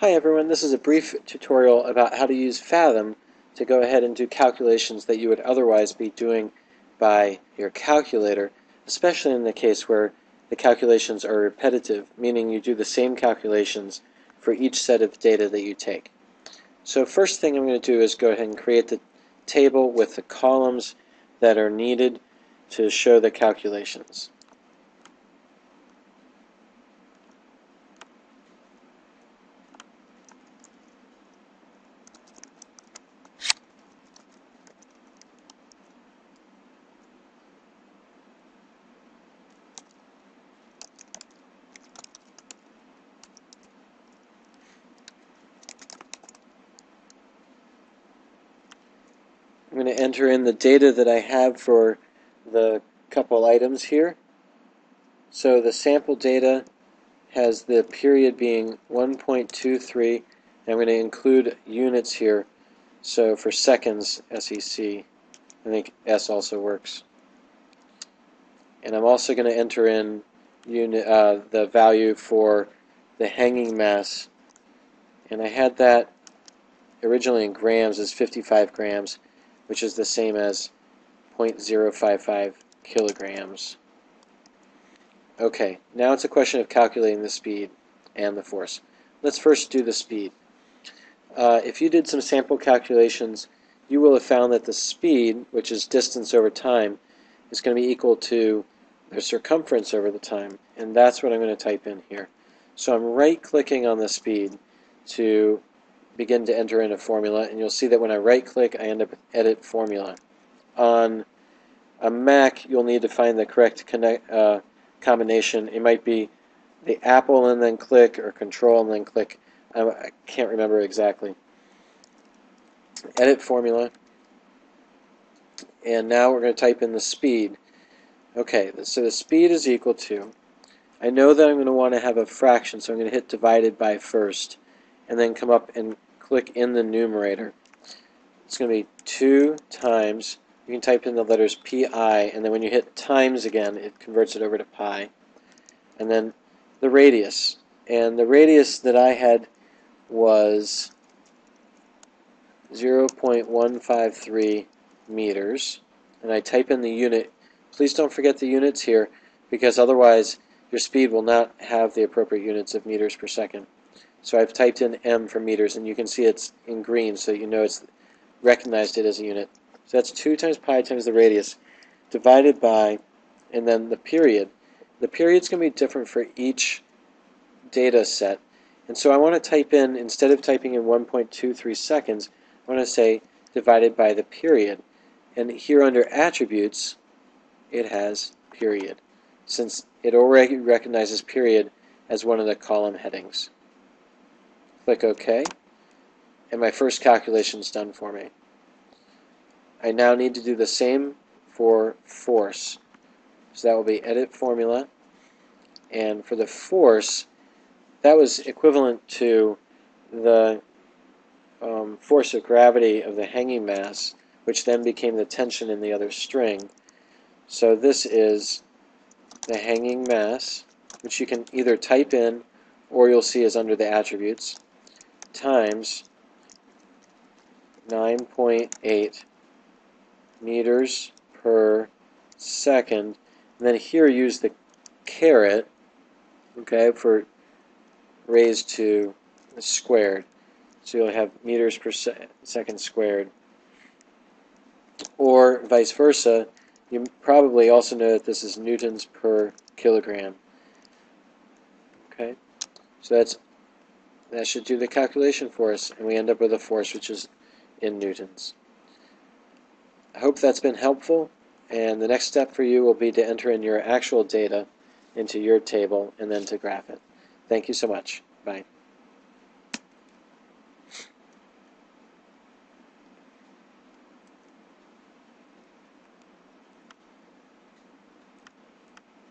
Hi everyone, this is a brief tutorial about how to use Fathom to go ahead and do calculations that you would otherwise be doing by your calculator, especially in the case where the calculations are repetitive, meaning you do the same calculations for each set of data that you take. So first thing I'm going to do is go ahead and create the table with the columns that are needed to show the calculations. I'm going to enter in the data that I have for the couple items here. So the sample data has the period being 1.23, and I'm going to include units here. So for seconds, SEC, I think S also works. And I'm also going to enter in the value for the hanging mass, and I had that originally in grams as 55 grams, which is the same as 0.055 kilograms. Okay, now it's a question of calculating the speed and the force. Let's first do the speed. If you did some sample calculations, you will have found that the speed, which is distance over time, is going to be equal to the circumference over the time, and that's what I'm going to type in here. So I'm right-clicking on the speed to begin to enter in a formula, and you'll see that when I right-click, I end up with Edit Formula. On a Mac, you'll need to find the correct combination. It might be the Apple and then click, or Control and then click. I can't remember exactly. Edit Formula, and now we're going to type in the speed. Okay, so the speed is equal to, I know that I'm going to want to have a fraction, so I'm going to hit divided by first, and then come up and click in the numerator. It's going to be 2 times, you can type in the letters pi, and then when you hit times again, it converts it over to pi. And then the radius. And the radius that I had was 0.153 meters. And I type in the unit. Please don't forget the units here, because otherwise your speed will not have the appropriate units of meters per second. So I've typed in m for meters, and you can see it's in green, so you know it's recognized it as a unit. So that's 2 times pi times the radius divided by, and then the period. The period's going to be different for each data set. And so I want to type in, instead of typing in 1.23 seconds, I want to say divided by the period. And here under attributes, it has period, since it already recognizes period as one of the column headings. Click OK, and my first calculation is done for me. I now need to do the same for force. So that will be Edit Formula, and for the force, that was equivalent to the force of gravity of the hanging mass, which then became the tension in the other string. So this is the hanging mass, which you can either type in or you'll see is under the attributes, times 9.8 meters per second. And then here use the caret, okay, for raised to squared. So you'll have meters per second squared. Or vice versa, you probably also know that this is newtons per kilogram. Okay, so that should do the calculation for us, and we end up with a force which is in newtons. I hope that's been helpful, and the next step for you will be to enter in your actual data into your table and then to graph it. Thank you so much. Bye.